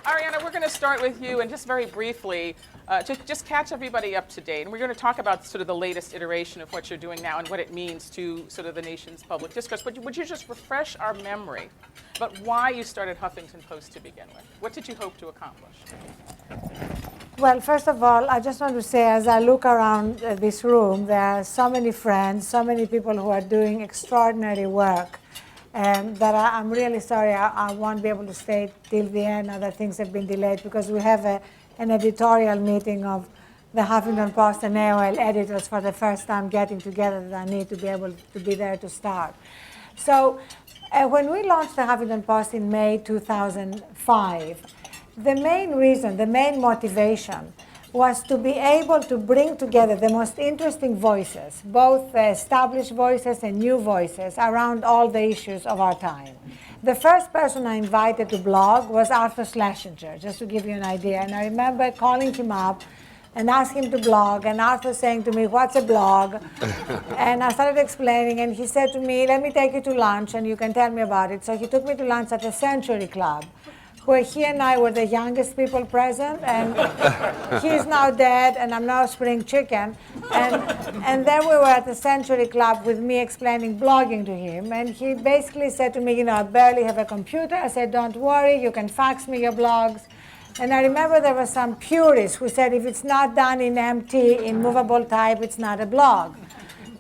Arriana, we're going to start with you, and just very briefly, just catch everybody up to date. And we're going to talk about sort of the latest iteration of what you're doing now and what it means to sort of the nation's public discourse. But would you just refresh our memory about why you started Huffington Post to begin with? What did you hope to accomplish? Well, first of all, I just want to say, as I look around this room, there are so many friends, so many people who are doing extraordinary work. That I'm really sorry I won't be able to stay till the end. Other things have been delayed because we have an editorial meeting of the Huffington Post and AOL editors for the first time getting together that I need to be able to be there to start. So when we launched the Huffington Post in May 2005, the main reason, the main motivation was to be able to bring together the most interesting voices, both established voices and new voices, around all the issues of our time. The first person I invited to blog was Arthur Schlesinger, just to give you an idea. And I remember calling him up and asking him to blog, and Arthur saying to me, "What's a blog?" And I started explaining, and he said to me, "Let me take you to lunch, and you can tell me about it." So he took me to lunch at the Century Club, where he and I were the youngest people present, and he's now dead, and I'm now spring chicken. And then we were at the Century Club with me explaining blogging to him, and he basically said to me, "You know, I barely have a computer." I said, "Don't worry, you can fax me your blogs." And I remember there were some purists who said, if it's not done in MT, in movable type, it's not a blog.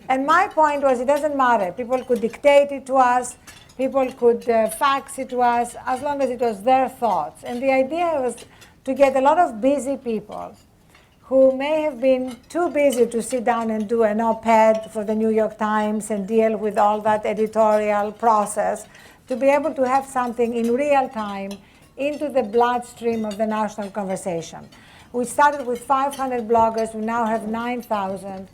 And my point was, it doesn't matter. People could dictate it to us. People could fax it to us, as long as it was their thoughts. And the idea was to get a lot of busy people who may have been too busy to sit down and do an op-ed for the New York Times and deal with all that editorial process, to be able to have something in real time into the bloodstream of the national conversation. We started with 500 bloggers. We now have 9,000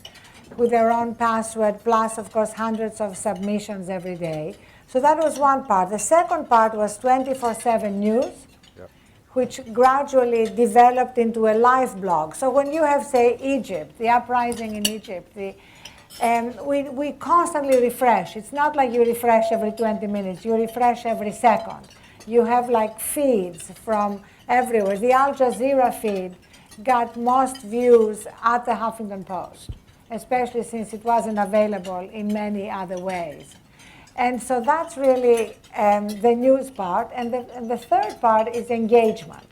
with their own password, plus, of course, hundreds of submissions every day. So that was one part. The second part was 24/7 news, which gradually developed into a live blog. So when you have, say, Egypt, the uprising in Egypt, we constantly refresh. It's not like you refresh every 20 minutes. You refresh every second. You have like feeds from everywhere. The Al Jazeera feed got most views at the Huffington Post, especially since it wasn't available in many other ways. And so that's really the news part. And the third part is engagement.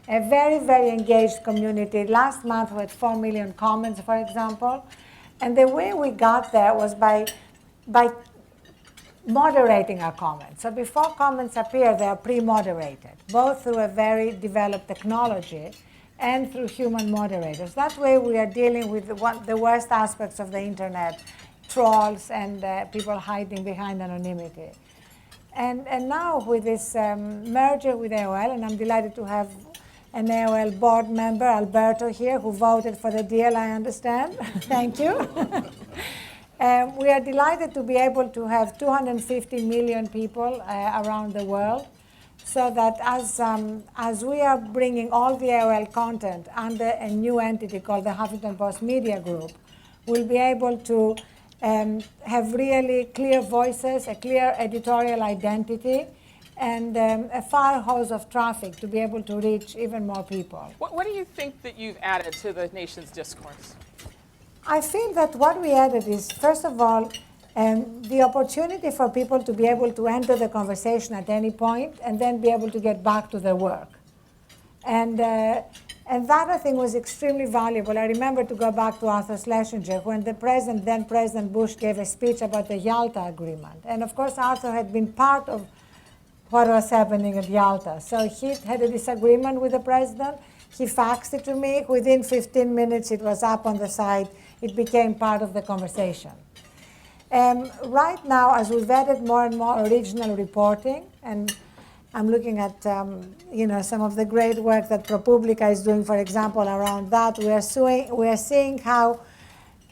A very, very engaged community. Last month we had 4 million comments, for example. And the way we got there was by moderating our comments. So before comments appear, they are pre-moderated, both through a very developed technology and through human moderators. That way we are dealing with the worst aspects of the internet, trolls and people hiding behind anonymity. And now with this merger with AOL, and I'm delighted to have an AOL board member, Alberto, here, who voted for the deal, I understand. Thank you. We are delighted to be able to have 250 million people around the world, so that as we are bringing all the AOL content under a new entity called the Huffington Post Media Group, we'll be able to have really clear voices, a clear editorial identity, and a fire hose of traffic to be able to reach even more people. What do you think that you've added to the nation's discourse? I feel that what we added is, first of all, the opportunity for people to be able to enter the conversation at any point and then be able to get back to their work. And that, I think, was extremely valuable. I remember, to go back to Arthur Schlesinger, when then President Bush gave a speech about the Yalta Agreement. And of course, Arthur had been part of what was happening at Yalta. So he had a disagreement with the president. He faxed it to me. Within 15 minutes, it was up on the site. It became part of the conversation. Right now, as we've added more and more original reporting, and I'm looking at some of the great work that ProPublica is doing, for example, around that, we are seeing how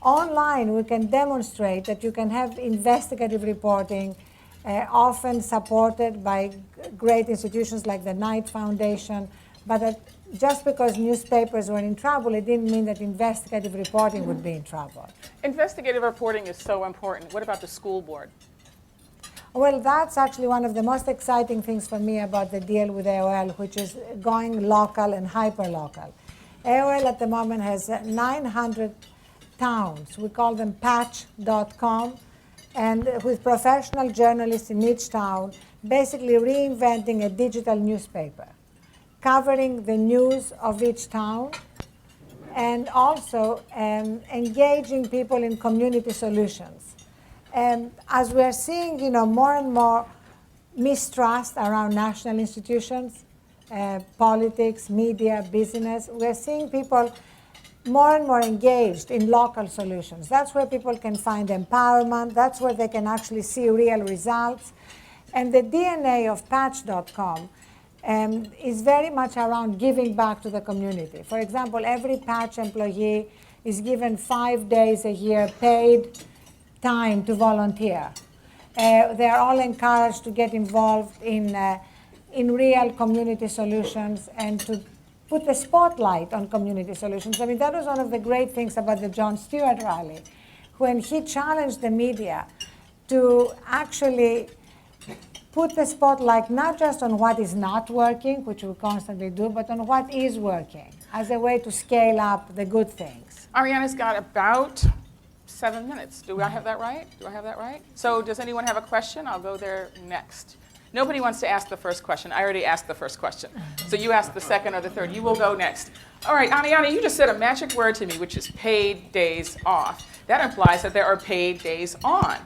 online we can demonstrate that you can have investigative reporting, often supported by great institutions like the Knight Foundation, but that just because newspapers were in trouble, it didn't mean that investigative reporting would be in trouble. Investigative reporting is so important. What about the school board? Well, that's actually one of the most exciting things for me about the deal with AOL, which is going local and hyperlocal. AOL at the moment has 900 towns. We call them patch.com, and with professional journalists in each town, basically reinventing a digital newspaper, covering the news of each town, and also engaging people in community solutions. As we're seeing, more and more mistrust around national institutions, politics, media, business, we're seeing people more and more engaged in local solutions. That's where people can find empowerment. That's where they can actually see real results. And the DNA of patch.com is very much around giving back to the community. For example, every Patch employee is given 5 days a year paid time to volunteer. They are all encouraged to get involved in real community solutions and to put the spotlight on community solutions. I mean, that was one of the great things about the Jon Stewart rally, when he challenged the media to actually put the spotlight not just on what is not working, which we constantly do, but on what is working as a way to scale up the good things. Arriana's got about 7 minutes. Do I have that right? So does anyone have a question? I'll go there next. Nobody wants to ask the first question. I already asked the first question. So you ask the second or the third. You will go next. All right, Arriana, you just said a magic word to me, which is paid days off. That implies that there are paid days on.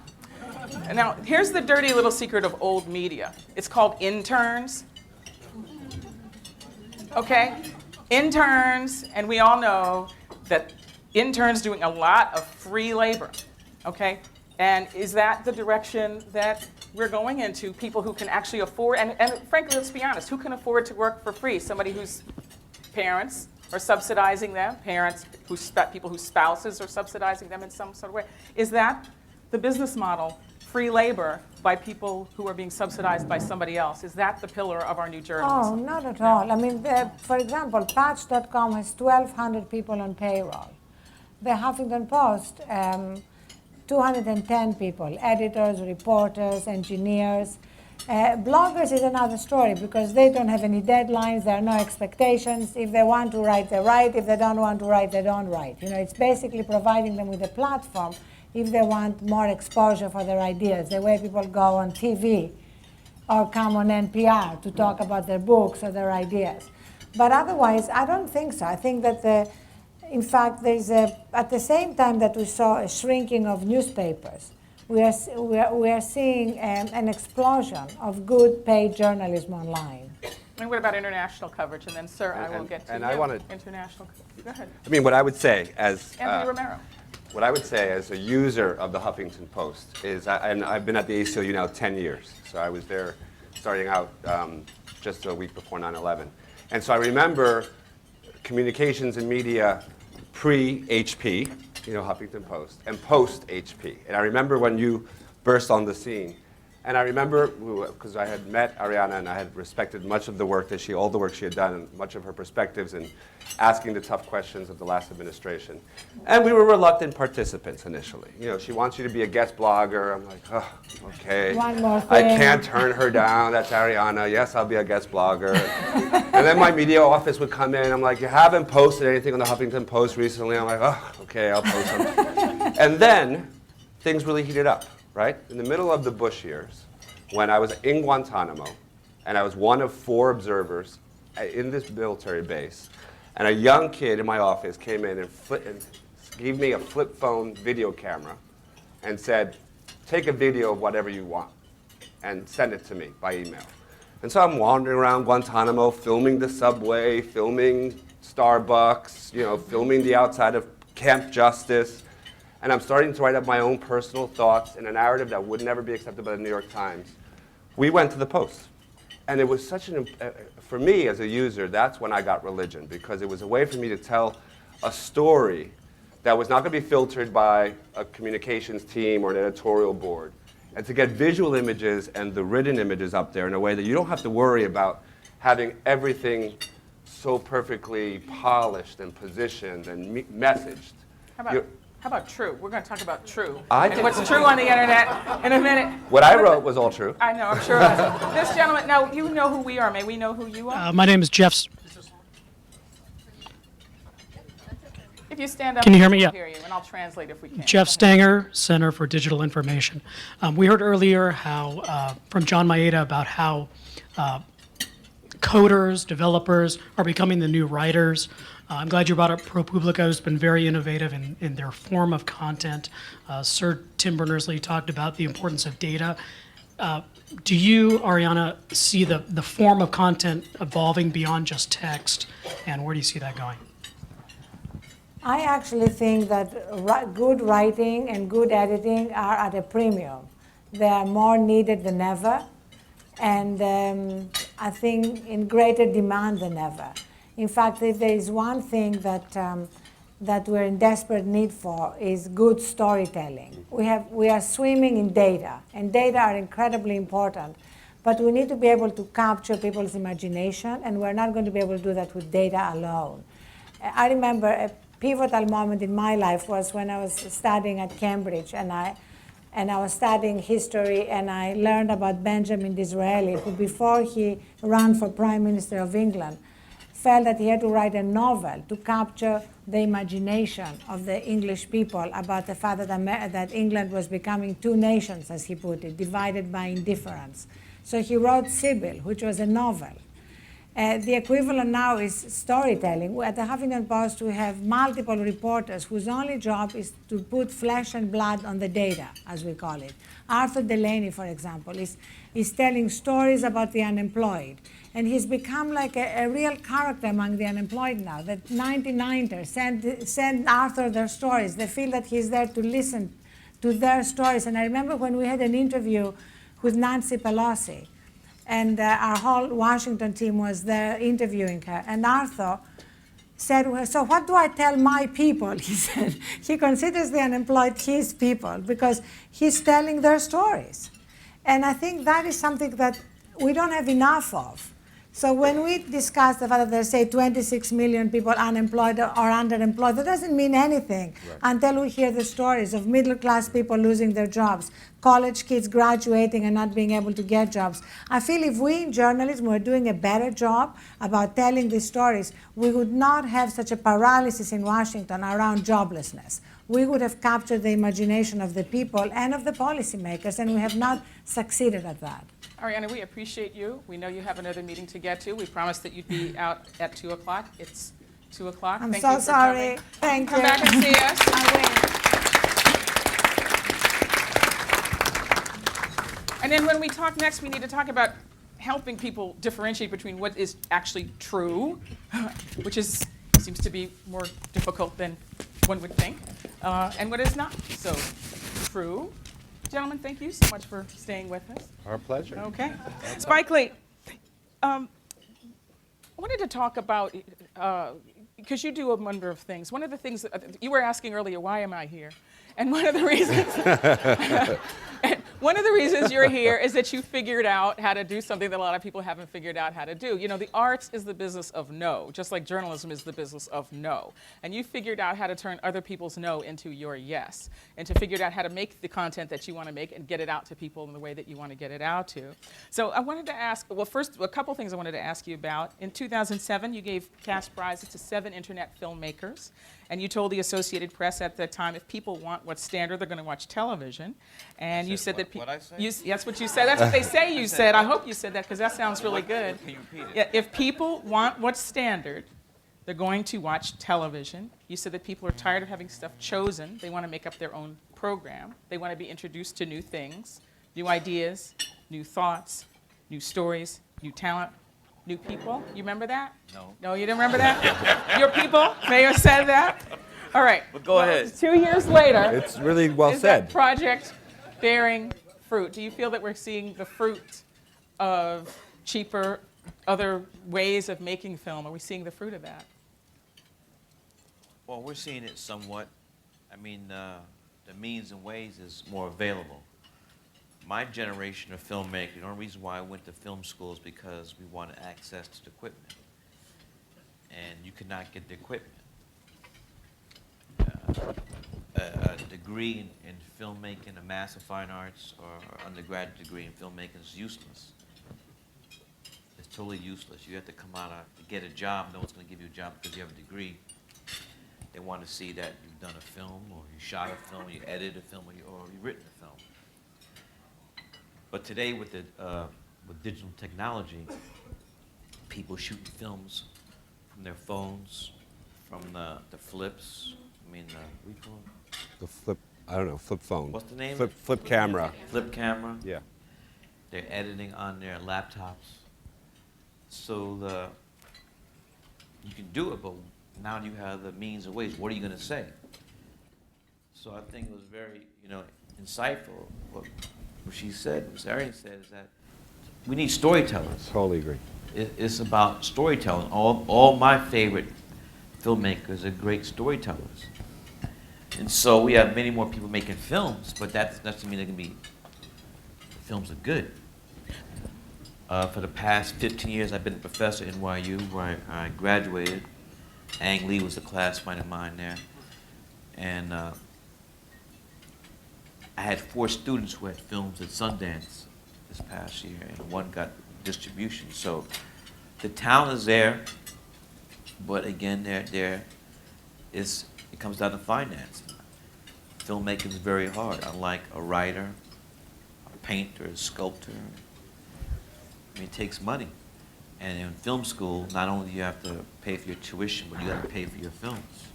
And now, here's the dirty little secret of old media. It's called interns. Okay? Interns, and we all know that interns doing a lot of free labor. Okay? And is that the direction that we're going into? People who can actually afford, and frankly, let's be honest, who can afford to work for free? Somebody whose parents are subsidizing them, people whose spouses are subsidizing them in some sort of way. Is that the business model? Free labor by people who are being subsidized by somebody else. Is that the pillar of our new journalism? Oh, not at all. I mean, for example, Patch.com has 1,200 people on payroll. The Huffington Post, 210 people, editors, reporters, engineers. Bloggers is another story because they don't have any deadlines, there are no expectations. If they want to write, they write. If they don't want to write, they don't write. It's basically providing them with a platform if they want more exposure for their ideas, the way people go on TV or come on NPR to talk about their books or their ideas. But otherwise, I don't think so. I think that, in fact, at the same time that we saw a shrinking of newspapers, we are seeing an explosion of good paid journalism online. And what about international coverage? And then, sir, I will get to you. International. Go ahead. I mean, what I would say as Anthony Romero. What I would say as a user of the Huffington Post is, and I've been at the ACLU now 10 years, so I was there starting out just a week before 9/11. And so I remember communications and media pre-HP, Huffington Post, and post-HP. And I remember when you burst on the scene. And I remember, because I had met Arriana and I had respected much of the work that all the work she had done and much of her perspectives in asking the tough questions of the last administration. And we were reluctant participants initially. She wants you to be a guest blogger. I'm like, oh, okay. One more thing. I can't turn her down. That's Arriana. Yes, I'll be a guest blogger. And then my media office would come in. I'm like, you haven't posted anything on the Huffington Post recently. I'm like, oh, okay, I'll post something. And then things really heated up. Right? In the middle of the Bush years, when I was in Guantanamo, and I was one of 4 observers in this military base, and a young kid in my office came in and gave me a flip phone video camera and said, take a video of whatever you want and send it to me by email. And so I'm wandering around Guantanamo, filming the subway, filming Starbucks, filming the outside of Camp Justice. And I'm starting to write up my own personal thoughts in a narrative that would never be accepted by the New York Times. We went to the Post. And it was such for me as a user, that's when I got religion, because it was a way for me to tell a story that was not going to be filtered by a communications team or an editorial board. And to get visual images and the written images up there in a way that you don't have to worry about having everything so perfectly polished and positioned and messaged. How about How about true? We're going to talk about true. I and think- what's true on the internet in a minute. What I wrote was all true. I know, I'm sure. it was. This gentleman, now you know who we are. May we know who you are? My name is Jeff. If you stand up, Can you hear me? we'll Yeah. hear you, and I'll translate if we can. Jeff Stanger, Center for Digital Information. We heard earlier how from John Maeda about how coders, developers are becoming the new writers. I'm glad you brought up ProPublica, who's been very innovative in their form of content. Sir Tim Berners-Lee talked about the importance of data. Do you, Ariana, see the form of content evolving beyond just text, and where do you see that going? I actually think that good writing and good editing are at a premium. They are more needed than ever, and I think in greater demand than ever. In fact, if there is one thing that we're in desperate need for is good storytelling. We are swimming in data, and data are incredibly important, but we need to be able to capture people's imagination, and we're not going to be able to do that with data alone. I remember a pivotal moment in my life was when I was studying at Cambridge, and I was studying history, and I learned about Benjamin Disraeli, who before he ran for Prime Minister of England, felt that he had to write a novel to capture the imagination of the English people about the fact that England was becoming two nations, as he put it, divided by indifference. So he wrote Sybil, which was a novel. The equivalent now is storytelling. At the Huffington Post, we have multiple reporters whose only job is to put flesh and blood on the data, as we call it. Arthur Delaney, for example, is telling stories about the unemployed. And he's become like a real character among the unemployed now. The 99ers send Arthur their stories. They feel that he's there to listen to their stories. And I remember when we had an interview with Nancy Pelosi, and our whole Washington team was there interviewing her. And Arthur said, well, so what do I tell my people? He said, he considers the unemployed his people because he's telling their stories. And I think that is something that we don't have enough of. So when we discuss the fact that there's, say, 26 million people unemployed or underemployed, that doesn't mean anything until we hear the stories of middle-class people losing their jobs, college kids graduating and not being able to get jobs. I feel if we in journalism were doing a better job about telling these stories, we would not have such a paralysis in Washington around joblessness. We would have captured the imagination of the people and of the policymakers, and we have not succeeded at that. Ariana, we appreciate you. We know you have another meeting to get to. We promised that you'd be out at 2 o'clock. It's 2 o'clock. I'm Thank so you for sorry. coming. Thank Come you. back and see us. I will. And then when we talk next, we need to talk about helping people differentiate between what is actually true, which seems to be more difficult than one would think, and what is not so true. Gentlemen, thank you so much for staying with us. Our pleasure. Okay. Spike Lee, I wanted to talk about, because you do a number of things. One of the things, you were asking earlier, why am I here? And one of the reasons you're here is that you figured out how to do something that a lot of people haven't figured out how to do. You know, the arts is the business of no, just like journalism is the business of no. And you figured out how to turn other people's no into your yes, and to figure out how to make the content that you want to make and get it out to people in the way that you want to get it out to. So I wanted to ask, well, first, a couple things I wanted to ask you about. In 2007, you gave cash prizes to 7 internet filmmakers. And you told the Associated Press at the time, if people want what's standard, they're going to watch television. And you said that What'd I say? that's what you said. That's what they say you said. I hope you said that because that sounds really good. Can you repeat it? Yeah, if people want what's standard, they're going to watch television. You said that people are tired of having stuff chosen. They want to make up their own program. They want to be introduced to new things, new ideas, new thoughts, new stories, new talent, new people. You remember that? No. No, you didn't remember that? Your people? Mayor said that? All right. But go ahead. 2 years later, It's really well is that said. project bearing fruit? Do you feel that we're seeing the fruit of cheaper, other ways of making film? Are we seeing the fruit of that? Well, we're seeing it somewhat. I mean, the means and ways is more available. My generation of filmmaking, the only reason why I went to film school is because we wanted access to the equipment. And you could not get the equipment. a degree in filmmaking, a Master of Fine Arts, or undergraduate degree in filmmaking is useless. It's totally useless. You have to come out to get a job. No one's going to give you a job because you have a degree. They want to see that you've done a film, or you shot a film, you edited a film, or you've written a film. But today, with digital technology, people shooting films from their phones, from the flips. I mean, what do you call it? The flip, I don't know, flip phone. What's the name? Flip camera. Flip camera. Yeah. They're editing on their laptops. So you can do it, but now you have the means and ways. What are you going to say? So I think it was very, insightful what she said, Ms. Arian said, is that we need storytellers. Totally agree. It's about storytelling. All my favorite filmmakers are great storytellers. And so we have many more people making films, but that doesn't mean the films are good. For the past 15 years, I've been a professor at NYU, where I graduated. Ang Lee was a classmate of mine there. And I had 4 students who had films at Sundance this past year, and 1 got distribution. So the talent is there, but again, it comes down to finance. Filmmaking is very hard, unlike a writer, a painter, a sculptor. I mean, it takes money. And in film school, not only do you have to pay for your tuition, but you got to pay for your films.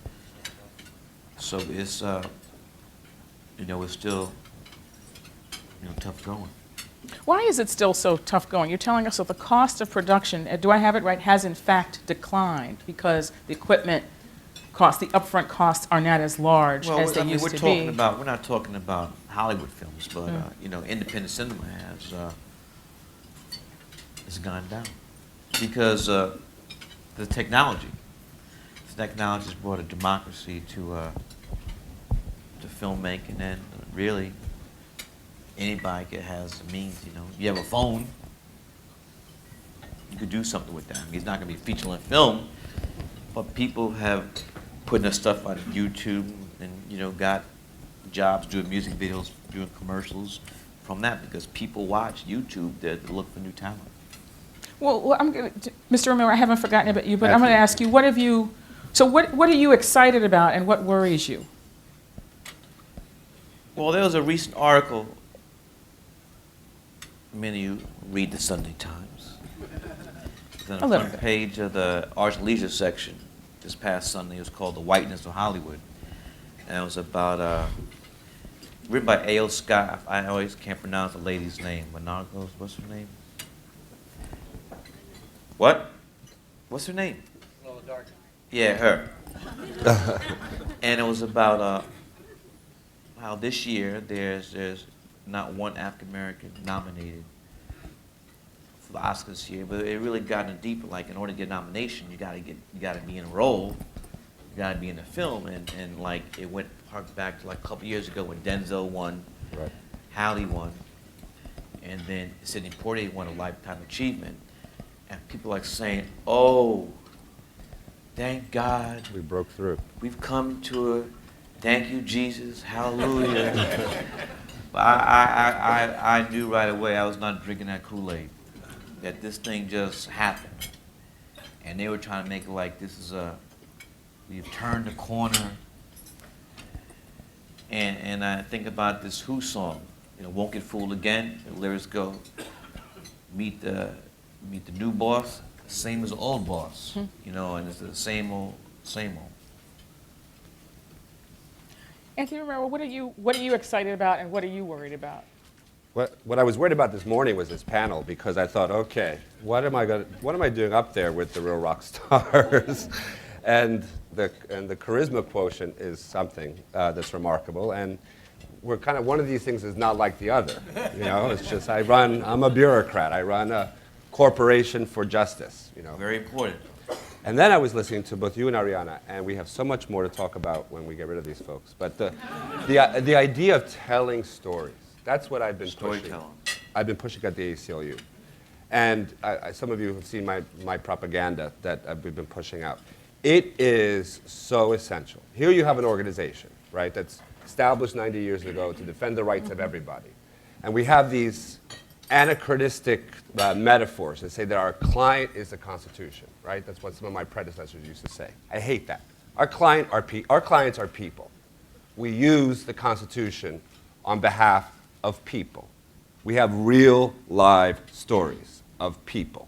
So it's, it's still, tough going. Why is it still so tough going? You're telling us that the cost of production, do I have it right, has in fact declined because the equipment costs, the upfront costs are not as large as they used to be. We're not talking about Hollywood films, but independent cinema has gone down because the technology. The technology has brought a democracy to filmmaking, and really anybody has the means. You have a phone, you could do something with that. I mean, it's not going to be feature-length film, but people have putting their stuff on YouTube and got jobs doing music videos, doing commercials from that, because people watch YouTube to look for new talent. Well, Mr. Romero, I haven't forgotten about you, but I'm going to ask you, what are you excited about and what worries you? Well, there was a recent article, many of you read the Sunday Times. It's on the front page of the Arts and Leisure section this past Sunday. It was called The Whiteness of Hollywood. And it was about, written by A.O. Scott. I always can't pronounce the lady's name. Monagos, what's her name? What? What's her name? Lola Dark. Yeah, her. And it was about how this year there's not one African American nominated for the Oscars this year, but it really gotten deeper. Like, in order to get a nomination, you gotta be in a role, you gotta be in the film, and like it went back to like a couple years ago when Denzel won, Right. Halle won, and then Sidney Poitier won a Lifetime Achievement, and people like saying, "Oh, thank God, We broke through. we've come to a thank you, Jesus, hallelujah." But I knew right away I was not drinking that Kool-Aid, that this thing just happened. And they were trying to make it like this is we've turned the corner. And I think about this Who song, Won't Get Fooled Again. The lyrics go, meet the new boss, same as the old boss, and it's the same old. Anthony Romero, what are you excited about and what are you worried about? What I was worried about this morning was this panel, because I thought, okay, what am I doing up there with the real rock stars? and the charisma quotient is something that's remarkable, and we're kind of, one of these things is not like the other. It's just I'm a bureaucrat. I run a corporation for justice. Very important. And then I was listening to both you and Arriana, and we have so much more to talk about when we get rid of these folks. But the idea of telling stories, that's what I've been pushing. I've been pushing at the ACLU. And some of you have seen my propaganda that we've been pushing out. It is so essential. Here you have an organization right, that's established 90 years ago to defend the rights of everybody. And we have these anachronistic metaphors that say that our client is the Constitution, right? That's what some of my predecessors used to say. I hate that. Our clients are people. We use the Constitution on behalf of people. We have real, live stories of people.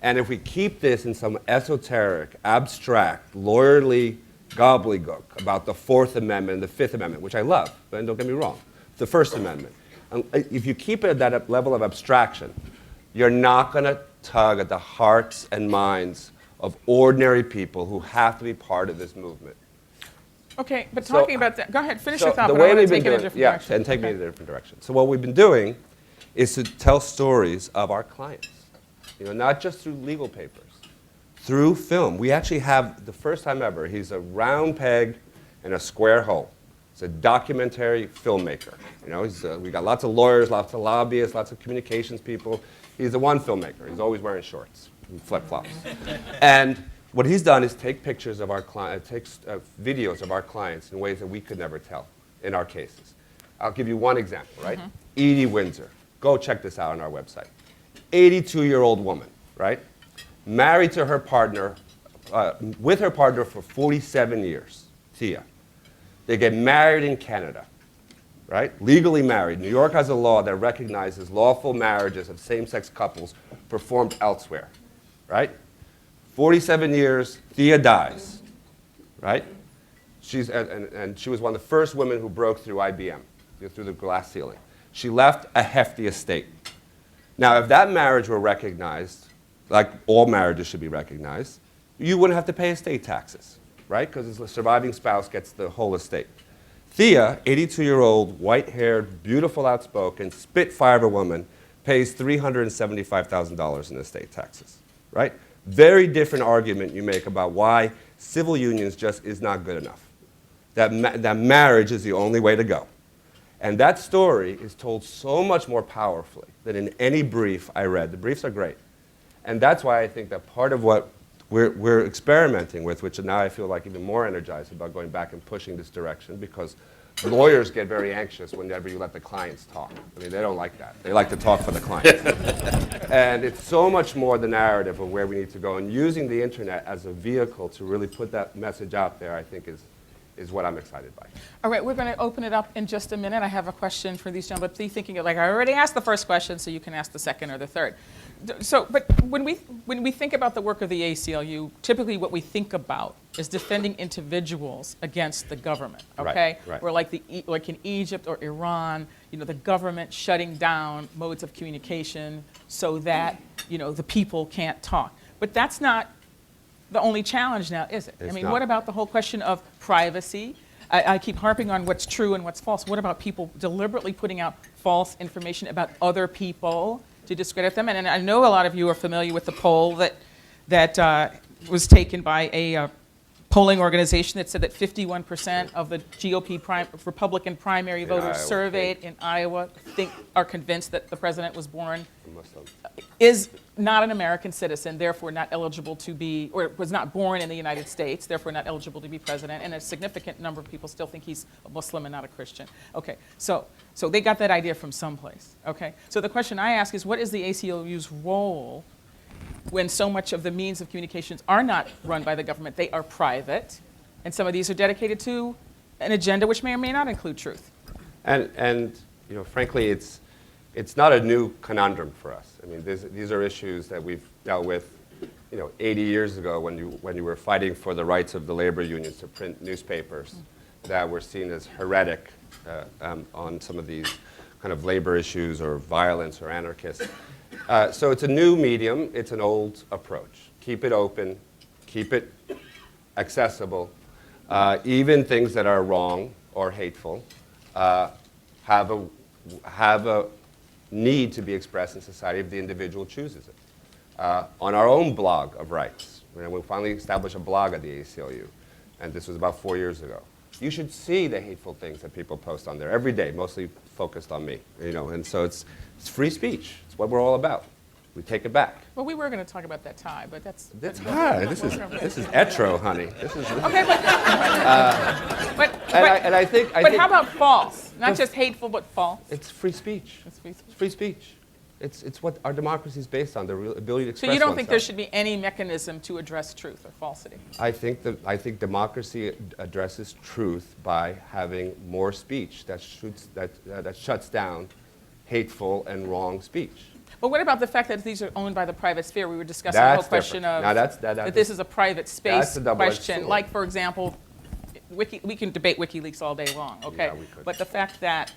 And if we keep this in some esoteric, abstract, lawyerly gobbledygook about the Fourth Amendment and the Fifth Amendment, which I love, but don't get me wrong, the First Amendment, if you keep it at that level of abstraction, you're not going to tug at the hearts and minds of ordinary people who have to be part of this movement. Okay, but So- talking about that, go ahead, finish your thought, the but I way want to we've been take it in a doing, different yeah, direction. and take me Okay. in a different direction. So what we've been doing is to tell stories of our clients, not just through legal papers, through film. We actually have, the first time ever, he's a round peg in a square hole. He's a documentary filmmaker. We got lots of lawyers, lots of lobbyists, lots of communications people. He's the one filmmaker. He's always wearing shorts and flip-flops. And what he's done is take pictures of our clients, takes videos of our clients in ways that we could never tell in our cases. I'll give you one example, right? Edie Windsor. Go check this out on our website. 82-year-old woman, right? Married to her partner, with her partner for 47 years, Thea. They get married in Canada, right? Legally married. New York has a law that recognizes lawful marriages of same-sex couples performed elsewhere, right? 47 years, Thea dies, right? And she was one of the first women who broke through IBM, through the glass ceiling. She left a hefty estate. Now, if that marriage were recognized, like all marriages should be recognized, you wouldn't have to pay estate taxes, right? Because the surviving spouse gets the whole estate. Thea, 82-year-old, white-haired, beautiful, outspoken, spitfire of a woman, pays $375,000 in estate taxes, right? Very different argument you make about why civil unions just is not good enough. That marriage is the only way to go. And that story is told so much more powerfully than in any brief I read. The briefs are great. And that's why I think that part of what we're experimenting with, which now I feel like even more energized about going back and pushing this direction, because lawyers get very anxious whenever you let the clients talk. I mean, they don't like that. They like to talk for the clients. And it's so much more the narrative of where we need to go. And using the internet as a vehicle to really put that message out there, I think is what I'm excited by. All right, we're going to open it up in just a minute. I have a question for these gentlemen, but be thinking of, like, I already asked the first question, so you can ask the second or the third. But when we think about the work of the ACLU, typically what we think about is defending individuals against the government. Okay, right. Or like in Egypt or Iran, the government shutting down modes of communication so that the people can't talk. But that's not the only challenge now, is it? It's I mean, not. what about the whole question of privacy? I keep harping on what's true and what's false. What about people deliberately putting out false information about other people to discredit them? And I know a lot of you are familiar with the poll that was taken by a polling organization that said that 51% of the GOP Republican primary voters Iowa, surveyed in Iowa are convinced that the president was born, Muslim. is not an American citizen, therefore not eligible to be, or was not born in the United States, therefore not eligible to be president, and a significant number of people still think he's a Muslim and not a Christian. Okay, so they got that idea from someplace, okay? So the question I ask is, what is the ACLU's role when so much of the means of communications are not run by the government, they are private, and some of these are dedicated to an agenda which may or may not include truth? And frankly, it's not a new conundrum for us. I mean, these are issues that we've dealt with, 80 years ago when you were fighting for the rights of the labor unions to print newspapers that were seen as heretic on some of these kind of labor issues or violence or anarchists. So it's a new medium. It's an old approach. Keep it open. Keep it accessible. Even things that are wrong or hateful have a need to be expressed in society if the individual chooses it. On our own blog of rights, we finally established a blog at the ACLU, and this was about 4 years ago. You should see the hateful things that people post on there every day, mostly focused on me. And so it's free speech. It's what we're all about. We take it back. Well, we were going to talk about that tie, but that's Hi, this is etro, honey. This is. okay. But I think. but how about false? Not just hateful, but false. It's free speech. It's free speech. It's free speech. It's what our democracy is based on, the real ability to express So you don't think there oneself. should be any mechanism to address truth or falsity? I think democracy addresses truth by having more speech that shuts down hateful and wrong speech. But what about the fact that these are owned by the private sphere? We were discussing the That's whole question different. of Now that this is a private space that's a double-edged question. sword. Like, for example, we can debate WikiLeaks all day long, okay? Yeah, we could. But the fact that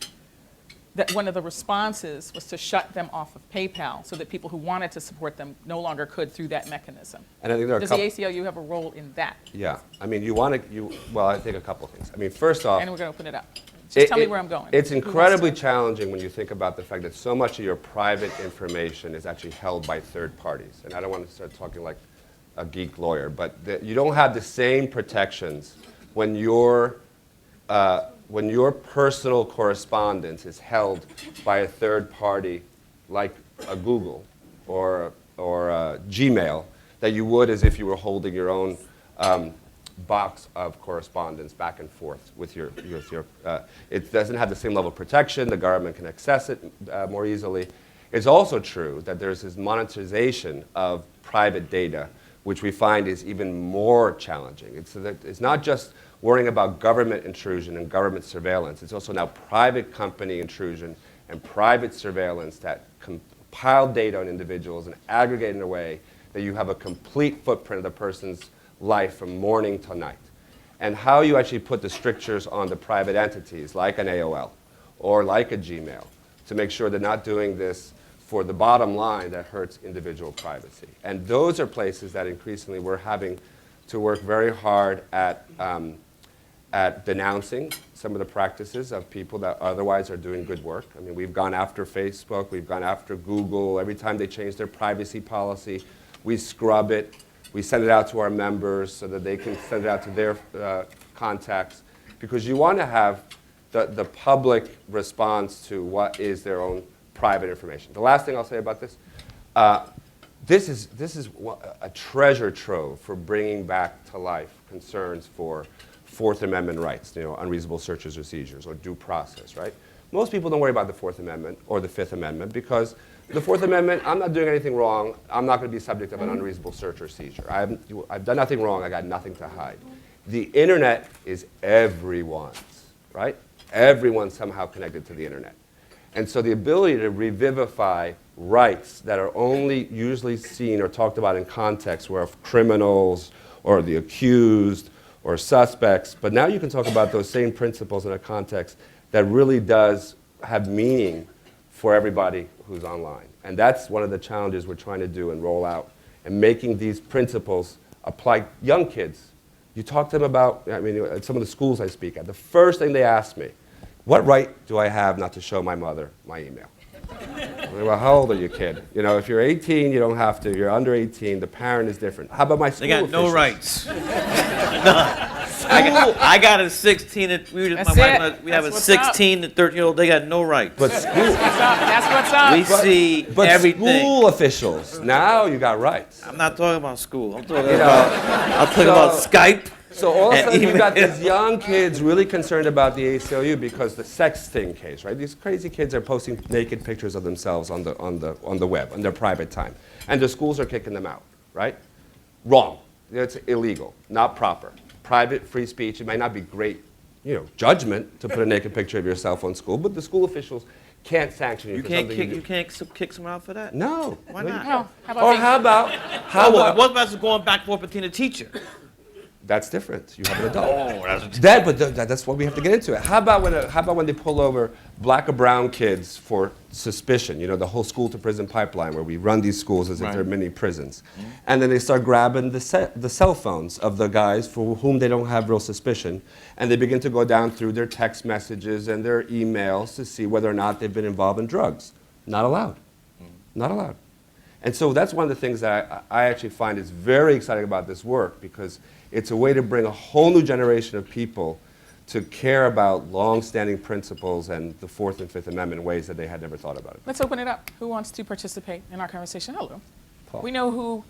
one of the responses was to shut them off of PayPal so that people who wanted to support them no longer could through that mechanism. And I think there are Does a the couple. ACLU have a role in that? Yeah, I mean, well, I think a couple of things. I mean, first off, And we're going to open it up. Just tell me where I'm going. It's Who wants incredibly to- challenging when you think about the fact that so much of your private information is actually held by third parties. And I don't want to start talking like a geek lawyer, but you don't have the same protections when your personal correspondence is held by a third party like a Google or a Gmail that you would as if you were holding your own box of correspondence back and forth with your it doesn't have the same level of protection. The government can access it more easily. It's also true that there's this monetization of private data, which we find is even more challenging. It's not just worrying about government intrusion and government surveillance. It's also now private company intrusion and private surveillance that compile data on individuals and aggregate in a way that you have a complete footprint of the person's life from morning till night. And how you actually put the strictures on the private entities like an AOL or like a Gmail to make sure they're not doing this for the bottom line that hurts individual privacy. And those are places that increasingly we're having to work very hard at denouncing some of the practices of people that otherwise are doing good work. I mean, we've gone after Facebook, we've gone after Google. Every time they change their privacy policy, we scrub it. We send it out to our members so that they can send it out to their contacts. Because you want to have the public response to what is their own private information. The last thing I'll say about this, this is a treasure trove for bringing back to life concerns for Fourth Amendment rights, unreasonable searches or seizures or due process, right? Most people don't worry about the Fourth Amendment or the Fifth Amendment because the Fourth Amendment, I'm not doing anything wrong. I'm not going to be subject of an unreasonable search or seizure. I've done nothing wrong. I got nothing to hide. The internet is everyone's, right? Everyone's somehow connected to the internet. And so the ability to revivify rights that are only usually seen or talked about in context where of criminals or the accused or suspects, but now you can talk about those same principles in a context that really does have meaning for everybody who's online. And that's one of the challenges we're trying to do and roll out and making these principles apply. Young kids, you talk to them about, I mean, at some of the schools I speak at, the first thing they ask me, what right do I have not to show my mother my email? Well, how old are you, kid? If you're 18, you don't have to. You're under 18, the parent is different. How about my school They got no officials? rights. I got a 16. We That's have a what's 16 to 13-year-old. They got no rights. But school, That's what's up. We see but everything. school officials, now you got rights. I'm not talking about school. I'm talking about Skype. So all of a And sudden you've got email. these young kids really concerned about the ACLU because the sexting case, right? These crazy kids are posting naked pictures of themselves on the web, on their private time. And the schools are kicking them out, right? Wrong. It's illegal, not proper. Private free speech, it might not be great, judgment to put a naked picture of yourself on school, but the school officials can't sanction you, You for can't something kick. you You do. can't kick someone out for that. No. Why No, you not? can't. How Or how about What about going back and forth between a teacher? that's different. You have an adult. Oh, That's what we have to get into it. How about when they pull over black or brown kids for suspicion? The whole school to prison pipeline where we run these schools as if they're mini prisons, and then they start grabbing the cell phones of the guys for whom they don't have real suspicion, and they begin to go down through their text messages and their emails to see whether or not they've been involved in drugs. Not allowed. Not allowed. And so that's one of the things that I actually find is very exciting about this work because it's a way to bring a whole new generation of people to care about long-standing principles and the Fourth and Fifth Amendment in ways that they had never thought about it. Let's open it up. Who wants to participate in our conversation? Hello. Paul. We know who,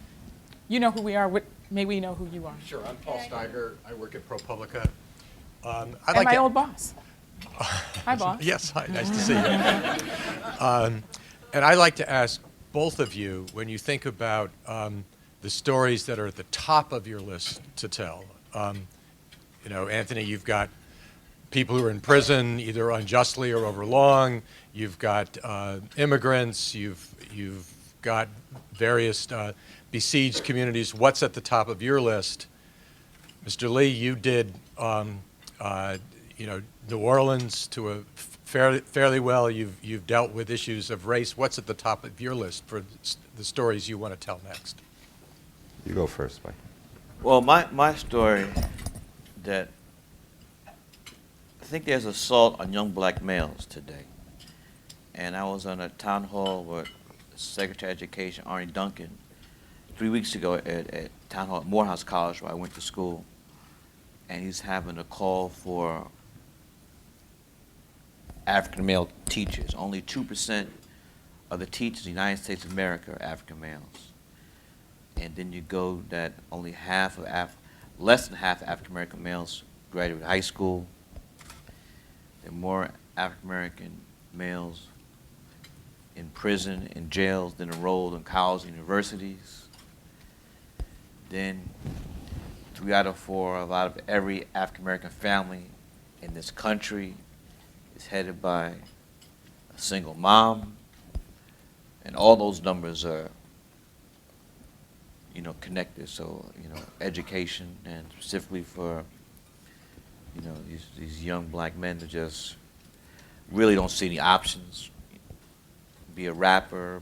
you know who we are. May we know who you are? Sure, I'm Paul Steiger. I work at ProPublica. And my old boss. Hi, boss. Yes, hi, nice to see you. And I'd like to ask both of you, when you think about the stories that are at the top of your list to tell, you know, Anthony, you've got people who are in prison, either unjustly or over long. You've got immigrants. You've got various besieged communities. What's at the top of your list? Mr. Lee, you did, you know, New Orleans to a fairly well. You've dealt with issues of race. What's at the top of your list for the stories you want to tell next? You go first, Mike. Well, my story that I think there's assault on young black males today. And I was on a town hall with Secretary of Education, Arnie Duncan, 3 weeks ago at town hall at Morehouse College where I went to school. And he's having a call for African male teachers. Only 2% of the teachers in the United States of America are African males. And then you go that only less than half of African American males graduate high school. There are more African American males in prison, in jails, than enrolled in colleges and universities. Then 3 out of 4 out of every African American family in this country is headed by a single mom. And all those numbers are, you know, connected. So, you know, education, and specifically for, you know, these young black men that just really don't see any options. Be a rapper,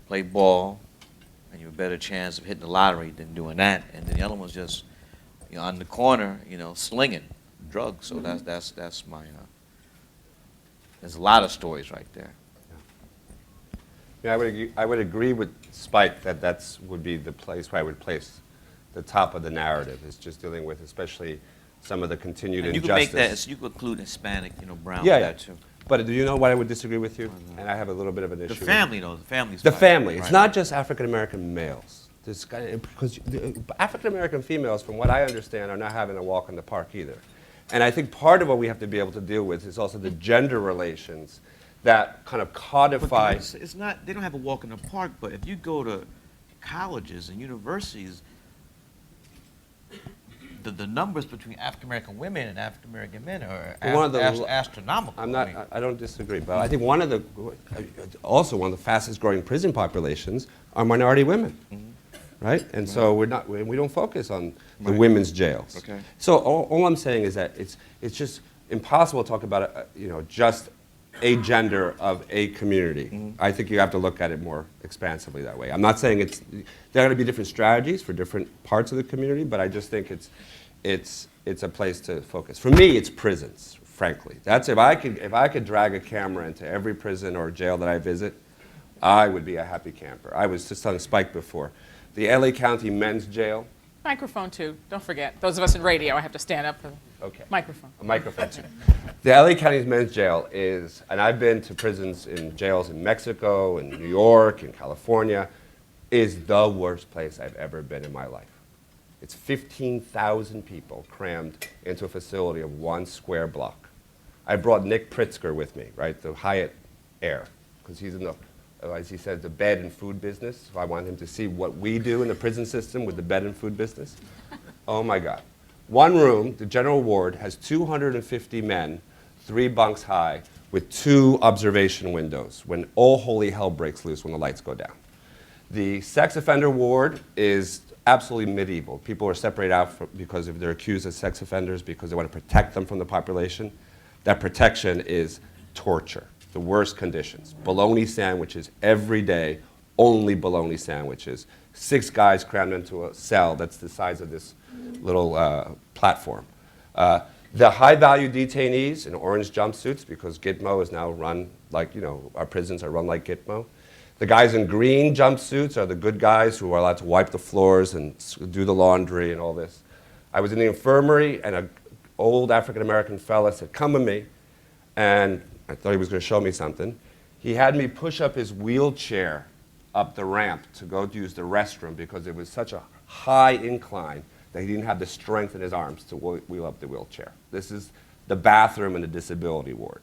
play ball, and you have a better chance of hitting the lottery than doing that. And then the other one's just, you know, on the corner, you know, slinging drugs. So that's my. There's a lot of stories right there. Yeah, I would agree with Spike that would be the place where I would place the top of the narrative, is just dealing with especially some of the continued And you injustice. can make that, so you could include Hispanic, you know, brown, Yeah, that yeah. too. But do you know what I would disagree with you? And I have a little bit of an issue. The family, though, the family's The right. family. It's Right. not just African American males. Because African American females, from what I understand, are not having a walk in the park either. And I think part of what we have to be able to deal with is also the gender relations that kind of codify. But it's not, they don't have a walk in the park, but if you go to colleges and universities, the numbers between African American women and African American men are astronomical. I don't disagree, but I think also one of the fastest growing prison populations are minority women, right? And so we don't focus on the women's jails. Okay. So all I'm saying is that it's just impossible to talk about you know, just a gender of a community. I think you have to look at it more expansively that way. I'm not saying there are going to be different strategies for different parts of the community, but I just think it's a place to focus. For me, it's prisons, frankly. That's if I could drag a camera into every prison or jail that I visit, I would be a happy camper. I was just telling Spike before, the LA County men's jail. Microphone too. Don't forget. Those of us in radio, I have to stand up for Okay. microphone. A microphone. The LA County's men's jail is, and I've been to prisons in jails in Mexico, in New York, in California, is the worst place I've ever been in my life. It's 15,000 people crammed into a facility of 1 square block. I brought Nick Pritzker with me, right, the Hyatt Air, because he's in the, as he said, the bed and food business. So I want him to see what we do in the prison system with the bed and food business. Oh my God. One room, the general ward, has 250 men, 3 bunks high, with 2 observation windows when all holy hell breaks loose when the lights go down. The sex offender ward is absolutely medieval. People are separated out because if they're accused as sex offenders because they want to protect them from the population. That protection is torture, the worst conditions. Bologna sandwiches every day, only bologna sandwiches. 6 guys crammed into a cell that's the size of this little platform. The high-value detainees in orange jumpsuits, because Gitmo is now run like, you know, our prisons are run like Gitmo. The guys in green jumpsuits are the good guys who are allowed to wipe the floors and do the laundry and all this. I was in the infirmary, and old African-American fella said, come with me. And I thought he was going to show me something. He had me push up his wheelchair up the ramp to go use the restroom because it was such a high incline that he didn't have the strength in his arms to wheel up the wheelchair. This is the bathroom in the disability ward.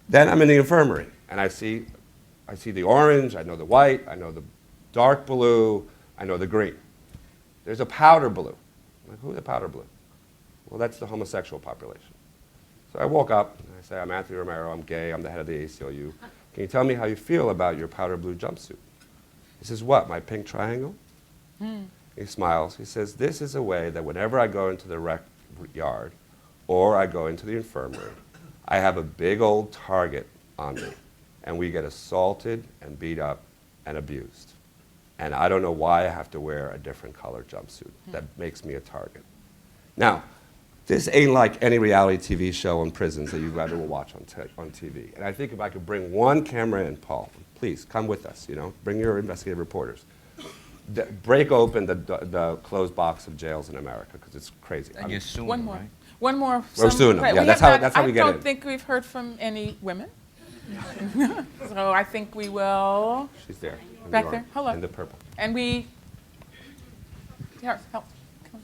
Then I'm in the infirmary, and I see the orange, I know the white, I know the dark blue, I know the green. There's a powder blue. I'm like, who's the powder blue? Well, that's the homosexual population. So I woke up, and I say, I'm Anthony Romero, I'm gay, I'm the head of the ACLU. Can you tell me how you feel about your powder blue jumpsuit? He says, what, my pink triangle? He smiles. He says, this is a way that whenever I go into the rec yard or I go into the infirmary, I have a big old target on me, and we get assaulted and beat up and abused. And I don't know why I have to wear a different color jumpsuit. That makes me a target. Now, this ain't like any reality TV show in prisons that you ever will watch on TV. And I think if I could bring one camera in, Paul, please come with us, bring your investigative reporters. Break open the closed box of jails in America, because it's crazy. And you're suing One them, more. right? One more. We're suing them. Right, Yeah, we that's have how we get I in. don't think we've heard from any women. So I think we will. She's there. in Back the there. orange, Hello. in the purple. And we. Here, help. Come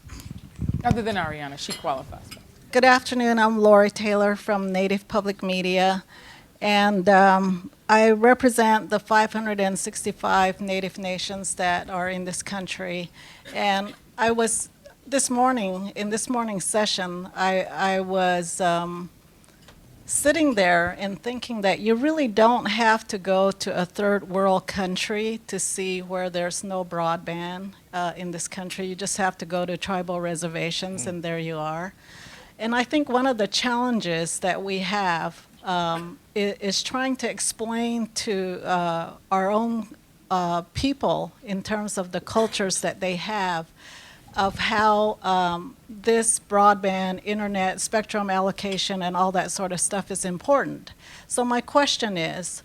on. Other than Ariana, she qualifies. Good afternoon. I'm Lori Taylor from Native Public Media, and I represent the 565 Native nations that are in this country. And I was in this morning's session, I was sitting there and thinking that you really don't have to go to a third world country to see where there's no broadband in this country. You just have to go to tribal reservations, and there you are. And I think one of the challenges that we have is trying to explain to our own people, in terms of the cultures that they have, of how this broadband, internet, spectrum allocation, and all that sort of stuff is important. So my question is,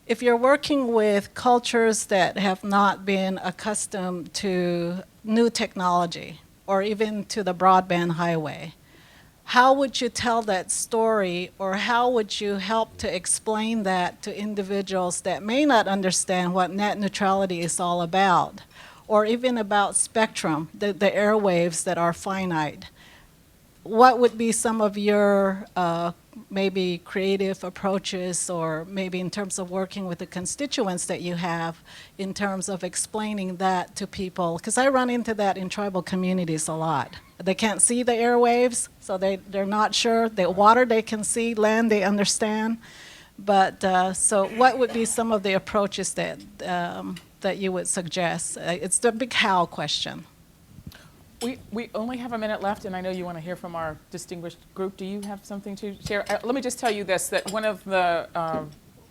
if you're working with cultures that have not been accustomed to new technology, or even to the broadband highway, how would you tell that story, or how would you help to explain that to individuals that may not understand what net neutrality is all about, or even about spectrum, the airwaves that are finite? What would be some of your maybe creative approaches, or maybe in terms of working with the constituents that you have, in terms of explaining that to people? Because I run into that in tribal communities a lot. They can't see the airwaves, so they're not sure. The water they can see, land they understand. But so what would be some of the approaches that you would suggest? It's the big how question. We only have a minute left, and I know you want to hear from our distinguished group. Do you have something to share? Let me just tell you this, that one of the,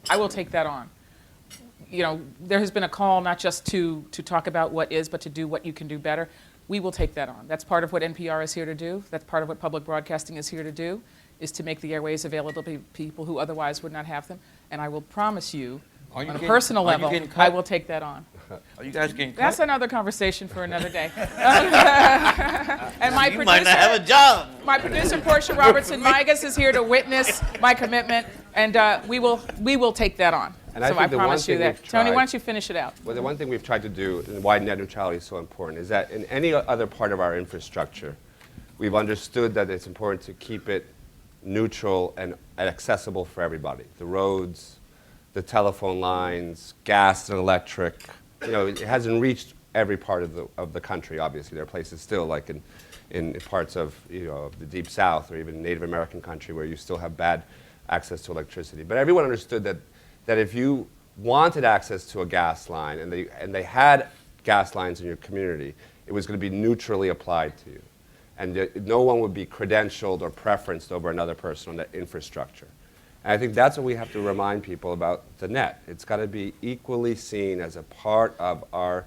I will take that on. There has been a call not just to talk about what is, but to do what you can do better. We will take that on. That's part of what NPR is here to do. That's part of what public broadcasting is here to do, is to make the airways available to people who otherwise would not have them. And I will promise you, on a personal level, I will take that on. Are you guys getting cut? That's another conversation for another day. And You might not have a job. my producer, Portia Robertson-Migas, is here to witness my commitment, and we will take that on. And I So think I the one promise you thing that. we've Tony, tried- why don't you finish it out? Well, the one thing we've tried to do, and why net neutrality is so important, is that in any other part of our infrastructure, we've understood that it's important to keep it neutral and accessible for everybody. The roads, the telephone lines, gas and electric. It hasn't reached every part of the country, obviously. There are places still, like in parts of, of the Deep South, or even Native American country, where you still have bad access to electricity. But everyone understood that if you wanted access to a gas line, and they had gas lines in your community, it was going to be neutrally applied to you. And no one would be credentialed or preferenced over another person on that infrastructure. And I think that's what we have to remind people about the net. It's got to be equally seen as a part of our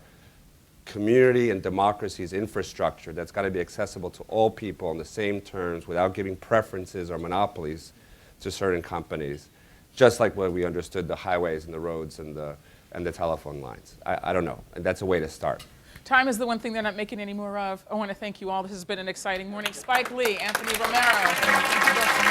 community and democracy's infrastructure that's got to be accessible to all people on the same terms, without giving preferences or monopolies to certain companies, just like when we understood the highways and the roads and the telephone lines. I don't know, and that's a way to start. Time is the one thing they're not making any more of. I want to thank you all. This has been an exciting morning. Spike Lee, Anthony Romero.